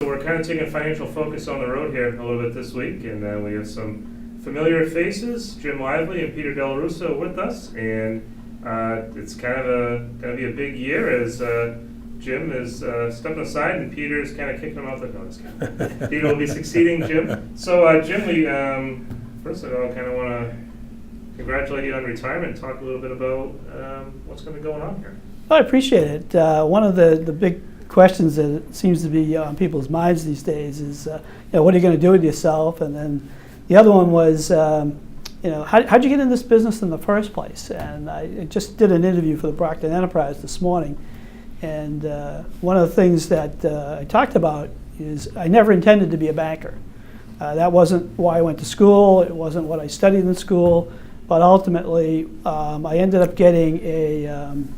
So we're kind of taking financial focus on the road here a little bit this week, and we have some familiar faces, Jim Lively and Peter Del Russo with us, and it's kind of going to be a big year as Jim is stepping aside and Peter is kind of kicking him out the door. Peter will be succeeding Jim. So Jim, we first of all kind of want to congratulate you on retirement and talk a little bit about what's going to be going on here. Well, I appreciate it. One of the big questions that seems to be on people's minds these days is, what are you going to do with yourself? And then the other one was, how'd you get in this business in the first place? And I just did an interview for the Brockton Enterprise this morning, and one of the things that I talked about is I never intended to be a banker. That wasn't why I went to school. It wasn't what I studied in school. But ultimately, I ended up getting an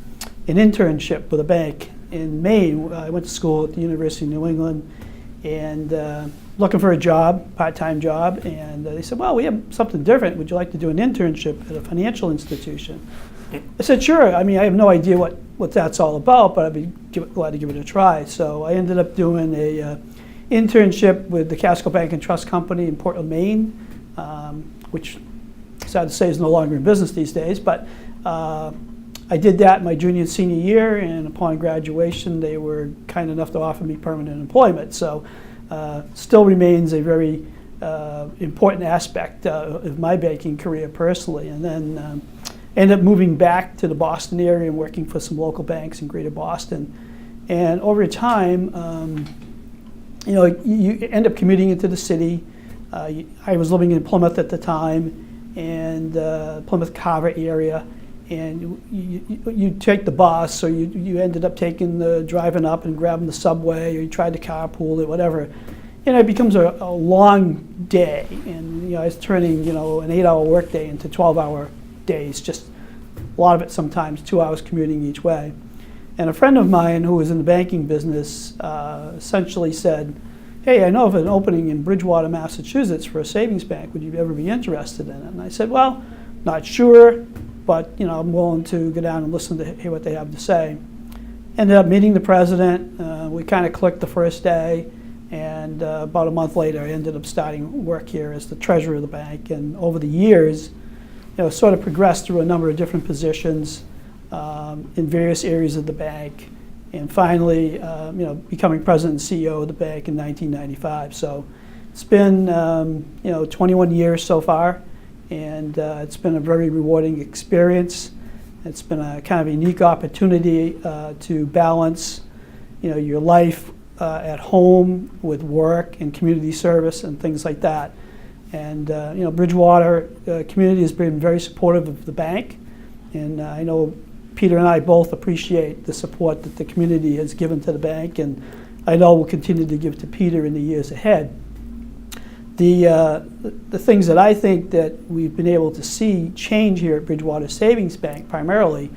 internship with a bank in Maine. I went to school at the University of New England and looking for a job, part-time job, and they said, well, we have something different. Would you like to do an internship at a financial institution? I said, sure. I mean, I have no idea what that's all about, but I'd be glad to give it a try. So I ended up doing a internship with the Casco Bank and Trust Company in Portland, Maine, which, sad to say, is no longer in business these days, but I did that my junior and senior year, and upon graduation, they were kind enough to offer me permanent employment. So still remains a very important aspect of my banking career personally. And then ended up moving back to the Boston area and working for some local banks in Greater Boston. And over time, you end up commuting into the city. I was living in Plymouth at the time, and Plymouth Carver area. And you take the bus, or you ended up driving up and grabbing the subway, or you tried to carpool it, whatever. And it becomes a long day. And I was turning an 8-hour workday into 12-hour days, just a lot of it sometimes 2 hours commuting each way. And a friend of mine who was in the banking business essentially said, hey, I know of an opening in Bridgewater, Massachusetts for a savings bank. Would you ever be interested in it? And I said, well, not sure, but I'm willing to go down and listen to hear what they have to say. Ended up meeting the president. We kind of clicked the first day, and about a month later, I ended up starting work here as the treasurer of the bank. And over the years, sort of progressed through a number of different positions in various areas of the bank, and finally, becoming president and CEO of the bank in 1995. So it's been 21 years so far. And it's been a very rewarding experience. It's been a kind of unique opportunity to balance, your life at home with work and community service and things like that. And Bridgewater community has been very supportive of the bank, and I know Peter and I both appreciate the support that the community has given to the bank, and I know we'll continue to give to Peter in the years ahead. The things that I think that we've been able to see change here at Bridgewater Savings Bank primarily,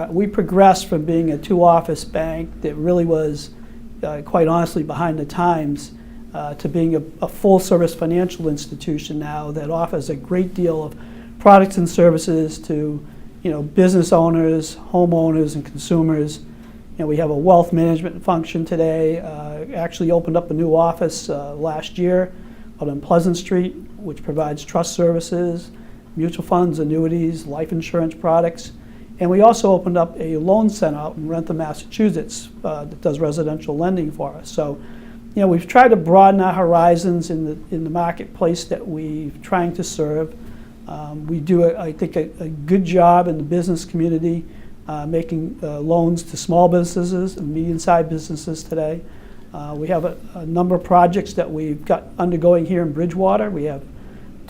we progressed from being a two-office bank that really was, quite honestly, behind the times, to being a full-service financial institution now that offers a great deal of products and services to business owners, homeowners, and consumers. We have a wealth management function today. Actually opened up a new office last year out on Pleasant Street, which provides trust services, mutual funds, annuities, life insurance products. And we also opened up a loan center out in Rentham, Massachusetts that does residential lending for us. So, we've tried to broaden our horizons in the marketplace that we're trying to serve. We do, I think, a good job in the business community, making loans to small businesses and medium-sized businesses today. We have a number of projects that we've got undergoing here in Bridgewater. We have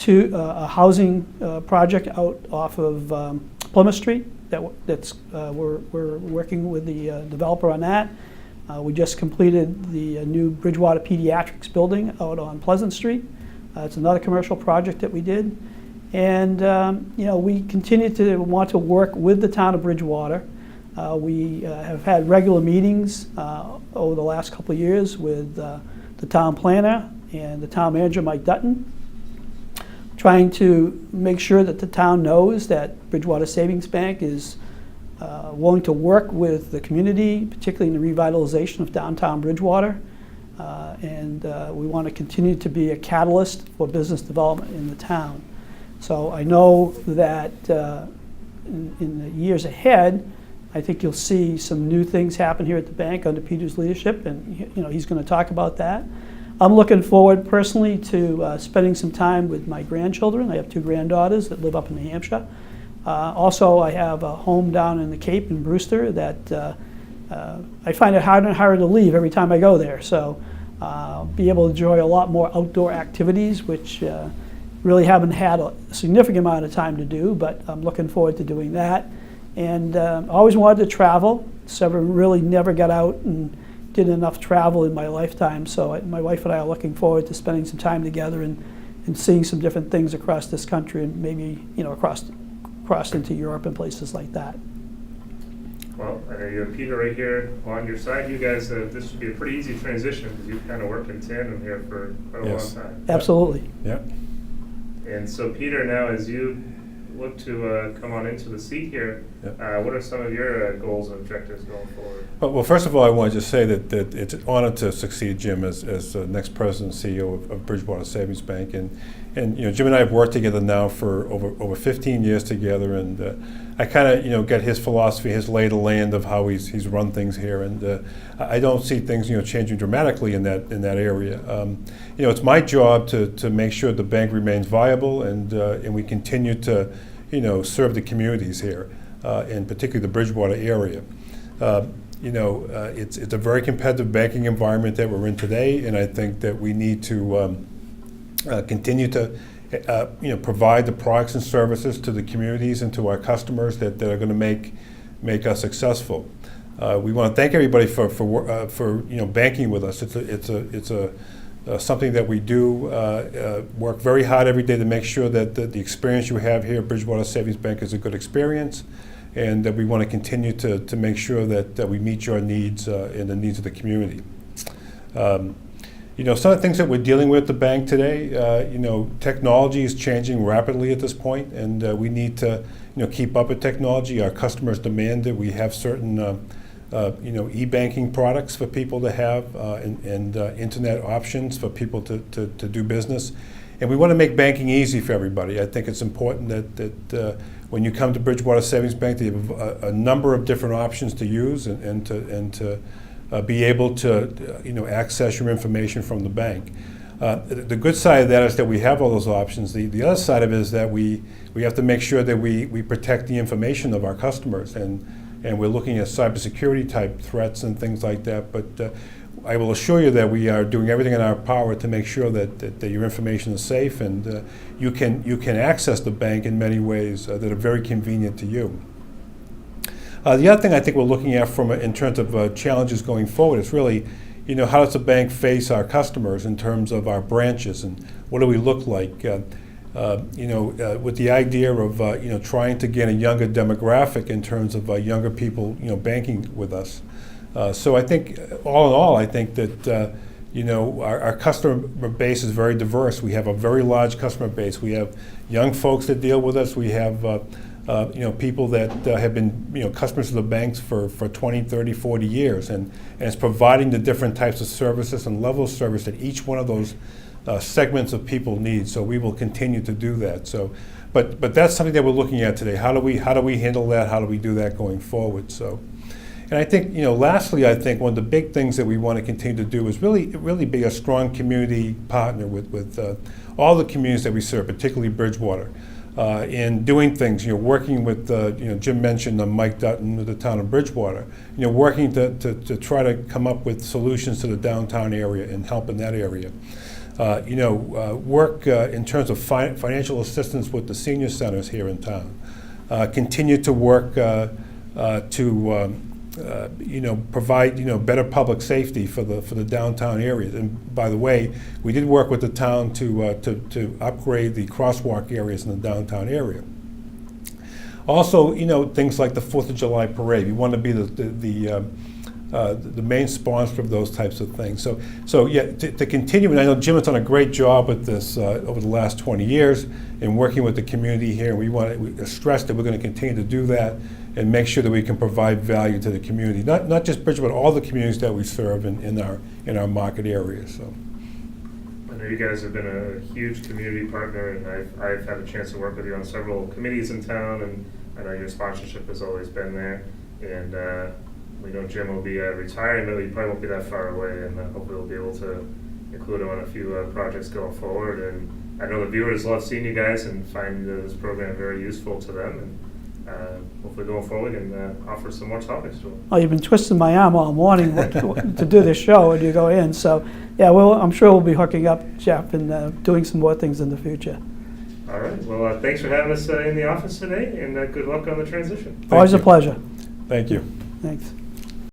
a housing project out off of Plymouth Street that's we're working with the developer on that. We just completed the new Bridgewater Pediatrics building out on Pleasant Street. It's another commercial project that we did. And we continue to want to work with the town of Bridgewater. We have had regular meetings over the last couple of years with the town planner and the town manager, Mike Dutton, trying to make sure that the town knows that Bridgewater Savings Bank is willing to work with the community, particularly in the revitalization of downtown Bridgewater. and we want to continue to be a catalyst for business development in the town. So I know that in the years ahead, I think you'll see some new things happen here at the bank under Peter's leadership, and he's going to talk about that. I'm looking forward personally to spending some time with my grandchildren. I have 2 granddaughters that live up in New Hampshire. Also, I have a home down in the Cape in Brewster that I find it harder and harder to leave every time I go there. So be able to enjoy a lot more outdoor activities, which really haven't had a significant amount of time to do, but I'm looking forward to doing that. And always wanted to travel. Really never got out and did enough travel in my lifetime. So my wife and I are looking forward to spending some time together and seeing some different things across this country, and maybe across into Europe and places like that. Well, I know you have Peter right here on your side. You guys, this should be a pretty easy transition because you've kind of worked in tandem here for quite a long time. Absolutely. Yeah. And so, Peter, now as you look to come on into the seat here, what are some of your goals and objectives going forward? Well, first of all, I want to just say that it's an honor to succeed Jim as the next president and CEO of Bridgewater Savings Bank. And Jim and I have worked together now for over 15 years together, and I kind of get his philosophy, his lay of the land of how he's run things here, and I don't see things changing dramatically in that area. It's my job to make sure the bank remains viable, and we continue to serve the communities here, and particularly the Bridgewater area. It's a very competitive banking environment that we're in today, and I think that we need to continue to provide the products and services to the communities and to our customers that are going to make us successful. We want to thank everybody for banking with us. It's something that we do work very hard every day to make sure that the experience you have here at Bridgewater Savings Bank is a good experience, and that we want to continue to make sure that we meet your needs and the needs of the community. Some of the things that we're dealing with at the bank today, technology is changing rapidly at this point, and we need to keep up with technology. Our customers demand that we have certain e-banking products for people to have, and internet options for people to do business. And we want to make banking easy for everybody. I think it's important that when you come to Bridgewater Savings Bank, you have a number of different options to use and to be able to access your information from the bank. The good side of that is that we have all those options. The other side of it is that we have to make sure that we protect the information of our customers, and we're looking at cybersecurity type threats and things like that. But I will assure you that we are doing everything in our power to make sure that your information is safe, and you can access the bank in many ways that are very convenient to you. The other thing I think we're looking at in terms of challenges going forward is really, how does the bank face our customers in terms of our branches, and what do we look like? With the idea of trying to get a younger demographic in terms of younger people banking with us. So I think all in all, I think that our customer base is very diverse. We have a very large customer base. We have young folks that deal with us. We have people that have been customers of the banks for 20, 30, 40 years, and it's providing the different types of services and level of service that each one of those segments of people need. So we will continue to do that. So, but that's something that we're looking at today. How do we handle that? How do we do that going forward? So, and I think lastly, I think one of the big things that we want to continue to do is really be a strong community partner with all the communities that we serve, particularly Bridgewater. In doing things, working with, Jim mentioned Mike Dutton with the town of Bridgewater, working to try to come up with solutions to the downtown area and help in that area. Work in terms of financial assistance with the senior centers here in town. Continue to work to provide better public safety for the downtown areas. And by the way, we did work with the town to upgrade the crosswalk areas in the downtown area. Also, things like the 4th of July parade. We want to be the main sponsor of those types of things. So yeah, to continue, and I know Jim has done a great job with this over the last 20 years in working with the community here. We stress that we're going to continue to do that, and make sure that we can provide value to the community, not just Bridgewater, all the communities that we serve in our market area. So. I know you guys have been a huge community partner, and I've had a chance to work with you on several committees in town, and I know your sponsorship has always been there. And we know Jim will be retiring, but he probably won't be that far away, and hopefully we'll be able to include him on a few projects going forward. And I know the viewers love seeing you guys and find this program very useful to them. And hopefully going forward and offer some more topics to them. Oh, you've been twisting my arm all morning to do this show when you go in. So, yeah, I'm sure we'll be hooking up, Jeff, and doing some more things in the future. All right. Well, thanks for having us in the office today, and good luck on the transition. Always a pleasure. Thank you. Thanks.